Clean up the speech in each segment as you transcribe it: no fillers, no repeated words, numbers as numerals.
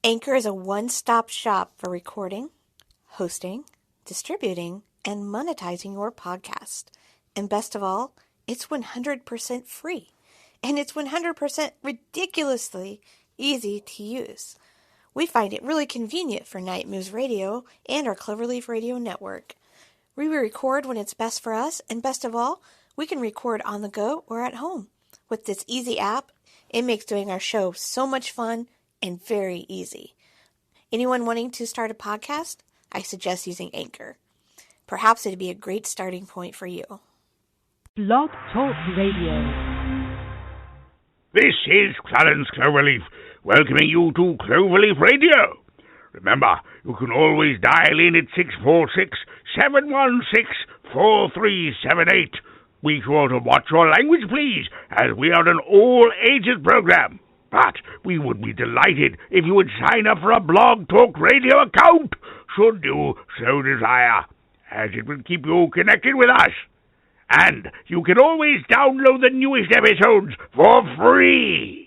Anchor is a one-stop shop for recording, hosting, distributing, and monetizing your podcast. And best of all, it's 100% free. And it's 100% ridiculously easy to use. We find it really convenient for Night Moves Radio and our Cloverleaf Radio network. We record when it's best for us, and best of all, we can record on the go or at home. With this easy app, it makes doing our show so much fun and very easy. Anyone wanting to start a podcast? I suggest using Anchor. Perhaps it'd be a great starting point for you. Blog Talk Radio. This is Clarence Cloverleaf, welcoming you to Cloverleaf Radio. Remember, you can always dial in at 646-716-4378. Be sure to watch your language, please, as we are an all-ages program. But we would be delighted if you would sign up for a Blog Talk Radio account, should you so desire, as it will keep you connected with us. And you can always download the newest episodes for free.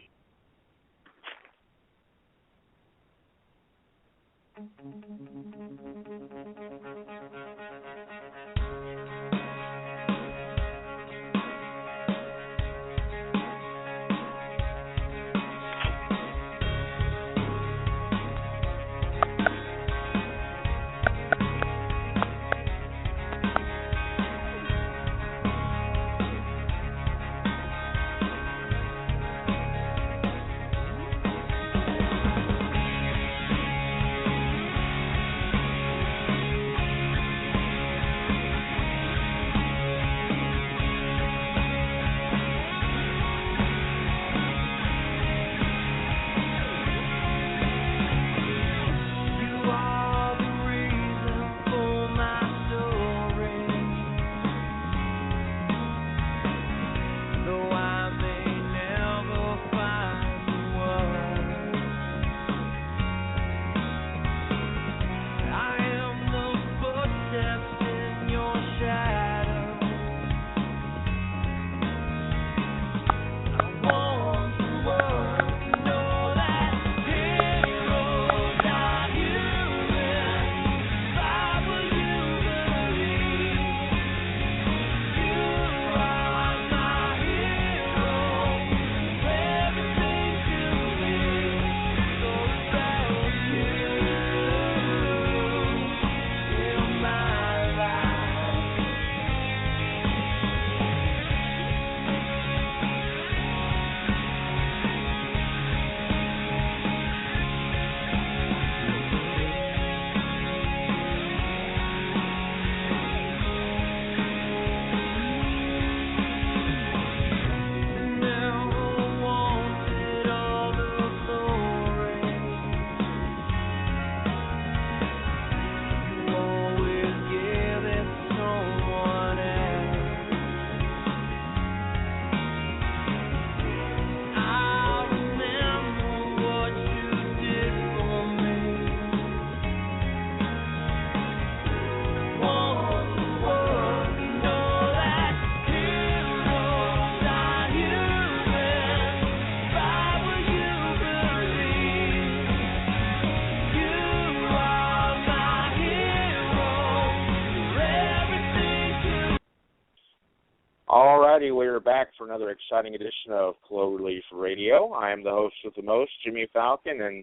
Alrighty, we're back for another exciting edition of Cloverleaf Radio. I am the host with the most, Jimmy Falcon, and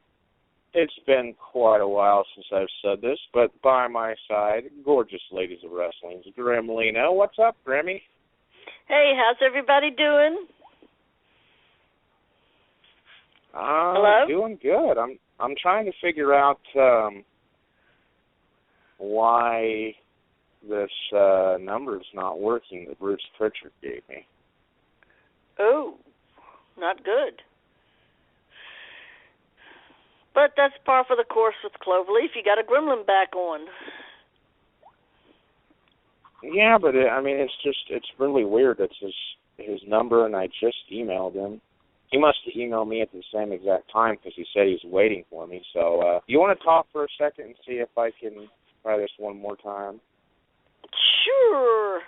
it's been quite a while since I've said this, but by my side, gorgeous ladies of wrestling, Gremlina. What's up, Grammy? Hey, how's everybody doing? Hello? Doing good. I'm trying to figure out why this number is not working that Bruce Prichard gave me. Oh, not good. But that's par for the course with Cloverleaf. You got a gremlin back on. Yeah, but it's really weird. It's his number, and I just emailed him. He must have emailed me at the same exact time because he said he's waiting for me. So, you want to talk for a second and see if I can try this one more time? Sure.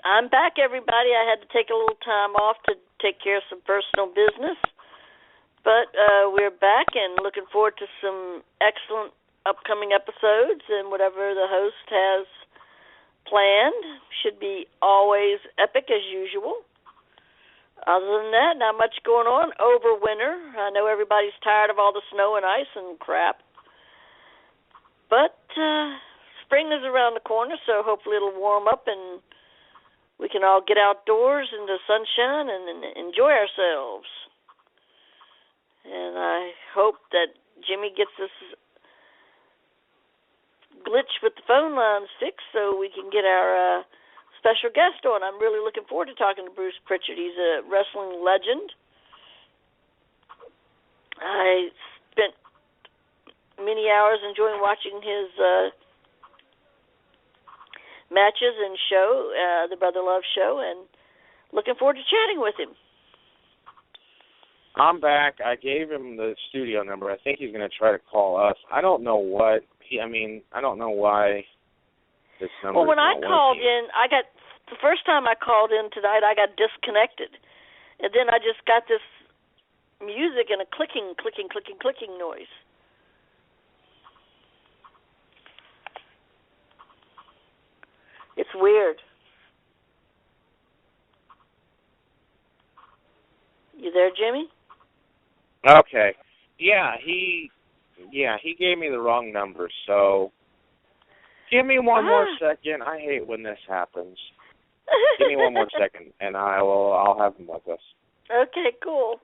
I'm back, everybody. I had to take a little time off to take care of some personal business. But we're back and looking forward to some excellent upcoming episodes, and whatever the host has planned should be always epic as usual. Other than that, not much going on over winter. I know everybody's tired of all the snow and ice and crap. But spring is around the corner, so hopefully it'll warm up and we can all get outdoors in the sunshine and enjoy ourselves. And I hope that Jimmy gets this glitch with the phone lines fixed so we can get our special guest on. I'm really looking forward to talking to Bruce Prichard. He's a wrestling legend. I spent many hours enjoying watching his matches and show, the Brother Love show, and looking forward to chatting with him. I'm back. I gave him the studio number. I think he's going to try to call us. I don't know what. I don't know why this number. Well, when I called working. in, the first time I called in tonight, I got disconnected, and then I just got this music and a clicking noise. It's weird. You there, Jimmy? Okay. Yeah, he gave me the wrong number, so give me one more second. I hate when this happens. Give me one more second, and I'll have him with us. Okay, cool.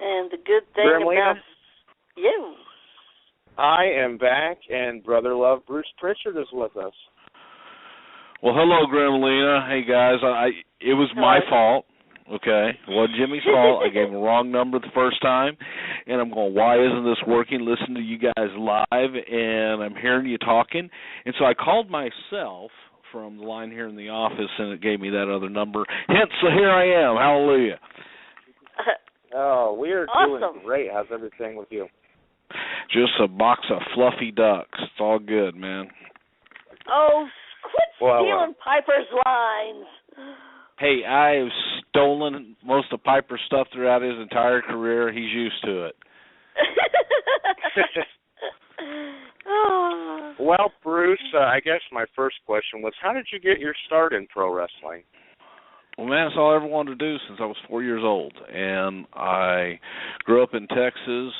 And the good thing Gremlina? about you. I am back, and Brother Love Bruce Prichard is with us. Well, hello, Gremlina. Hey, guys. It was my fault, okay? It wasn't Jimmy's fault. I gave him the wrong number the first time, and I'm going, why isn't this working? Listen to you guys live, and I'm hearing you talking. And so I called myself from the line here in the office, and it gave me that other number. Hence, so here I am. Hallelujah. Oh, we are awesome. Doing great. How's everything with you? Just a box of fluffy ducks. It's all good, man. Oh, quit stealing Piper's lines. Hey, I've stolen most of Piper's stuff throughout his entire career. He's used to it. Well, Bruce, I guess my first question was, how did you get your start in pro wrestling? Well, man, it's all I ever wanted to do since I was 4 years old. And I grew up in Texas,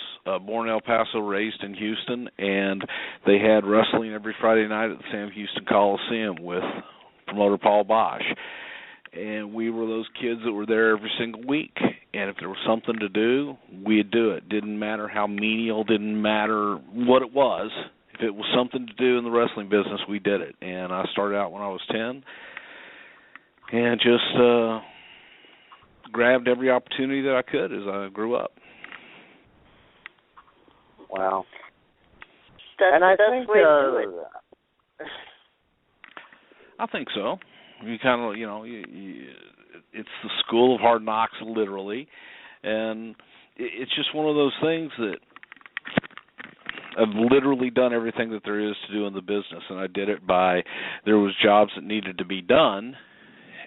born in El Paso, raised in Houston, and they had wrestling every Friday night at the Sam Houston Coliseum with promoter Paul Bosch. And we were those kids that were there every single week. And if there was something to do, we'd do it. Didn't matter how menial, didn't matter what it was. If it was something to do in the wrestling business, we did it. And I started out when I was 10. And just grabbed every opportunity that I could as I grew up. Wow. That's and the I best think, way to do it. I think so. You kind of, it's the school of hard knocks, literally. And it's just one of those things that I've literally done everything that there is to do in the business. And I did it there was jobs that needed to be done.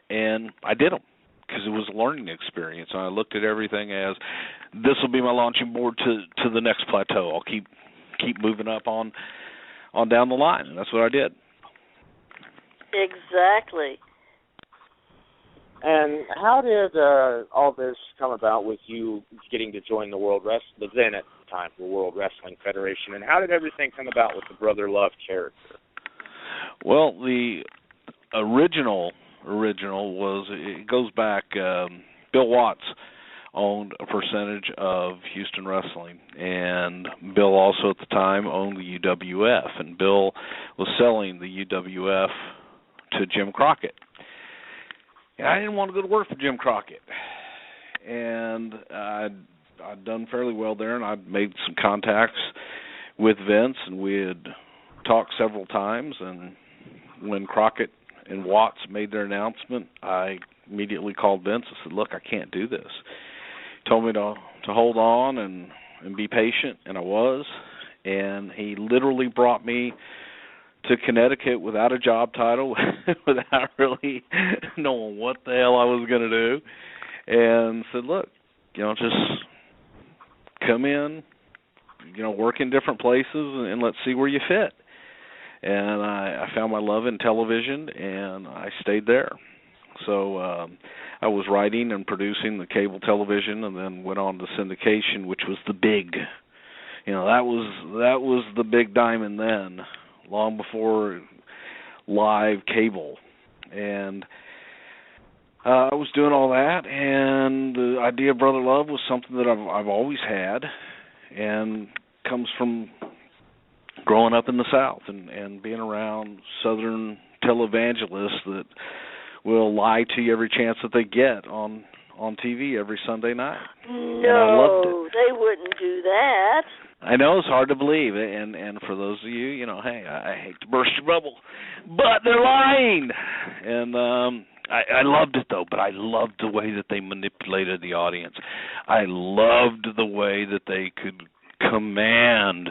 And I did them because it was a learning experience. And I looked at everything as this will be my launching board to the next plateau. I'll keep moving up on down the line, and that's what I did. Exactly. And how did all this come about with you getting to join the World Wrestling, then at the time, the World Wrestling Federation? And how did everything come about with the Brother Love character? Well, the original was, it goes back, Bill Watts owned a percentage of Houston Wrestling, and Bill also at the time owned the UWF, and Bill was selling the UWF to Jim Crockett. And I didn't want to go to work for Jim Crockett. and I'd done fairly well there, and I'd made some contacts with Vince, and we had talked several times. And when Crockett and Watts made their announcement, I immediately called Vince and said, "Look, I can't do this." He told me to hold on and be patient, and I was. And he literally brought me to Connecticut without a job title, without really knowing what the hell I was going to do, and said, "Look, just come in, work in different places, and let's see where you fit." And I found my love in television, and I stayed there. So I was writing and producing the cable television, and then went on to syndication, which was the big, that was the big diamond then, long before live cable. And I was doing all that, and the idea of Brother Love was something that I've always had, and comes from growing up in the South and being around Southern televangelists that will lie to you every chance that they get on TV every Sunday night. No, and I loved it. They wouldn't do that. I know it's hard to believe, and for those of you, hey, I hate to burst your bubble, but they're lying. And I loved it, though, but I loved the way that they manipulated the audience. I loved the way that they could command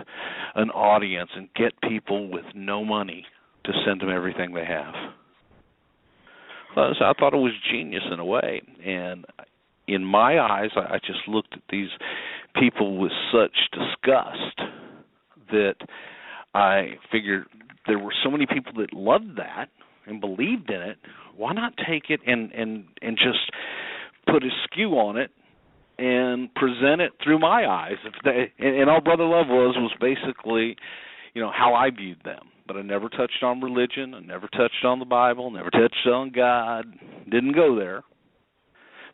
an audience and get people with no money to send them everything they have. So I thought it was genius in a way. And in my eyes, I just looked at these people with such disgust that I figured there were so many people that loved that and believed in it. Why not take it and just put a skew on it and present it through my eyes? And all Brother Love was basically, how I viewed them. But I never touched on religion. I never touched on the Bible. Never touched on God. Didn't go there.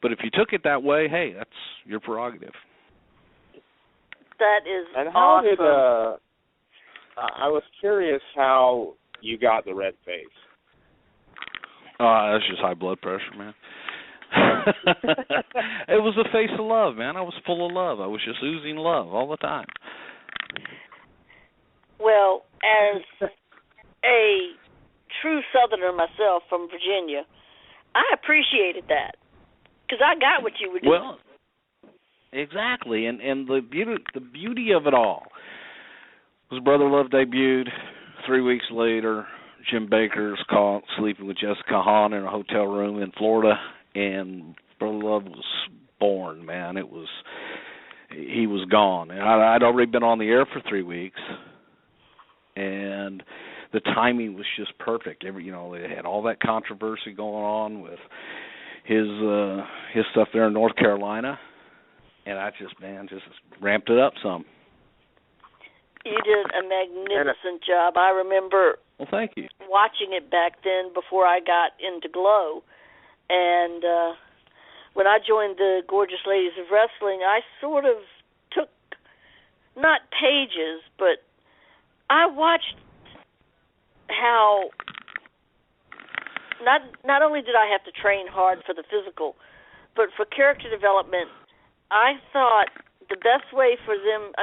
But if you took it that way, hey, that's your prerogative. That is and how awesome. Did, I was curious how you got the red face. That's just high blood pressure, man. It was a face of love, man. I was full of love. I was just oozing love all the time. Well, as a true Southerner myself from Virginia, I appreciated that because I got what you were doing. Well, exactly, and the beauty of it all was Brother Love debuted. 3 weeks later, Jim Baker's caught sleeping with Jessica Hahn in a hotel room in Florida, and Brother Love was born. Man, he was gone, and I'd already been on the air for 3 weeks. And the timing was just perfect. They had all that controversy going on with his stuff there in North Carolina, and I just ramped it up some. You did a magnificent job. I remember thank you. Watching it back then before I got into Glow, and when I joined the Gorgeous Ladies of Wrestling, I sort of took not pages, but I watched how not only did I have to train hard for the physical, but for character development, I thought the best way for them,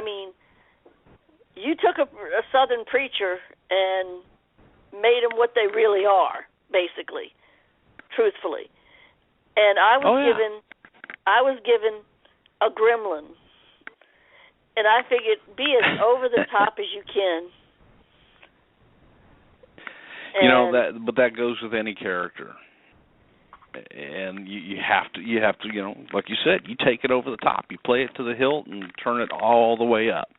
you took a Southern preacher and made them what they really are, basically, truthfully. And I was given a gremlin. And I figured, be as over the top as you can. And but that goes with any character. And you have to, like you said, you take it over the top. You play it to the hilt and turn it all the way up.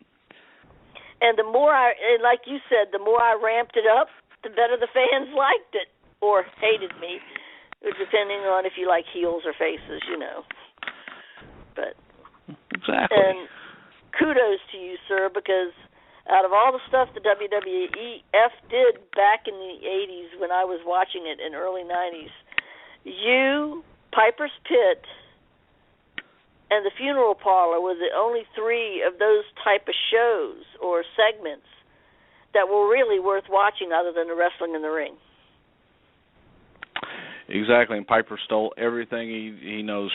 And the more like you said, the more I ramped it up, the better the fans liked it or hated me, depending on if you like heels or faces, But exactly. And kudos to you, sir, because out of all the stuff the WWF did back in the 80s when I was watching it in early 90s, you, Piper's Pit, and the Funeral Parlor were the only three of those type of shows or segments that were really worth watching other than the wrestling in the ring. Exactly, and Piper stole everything he knows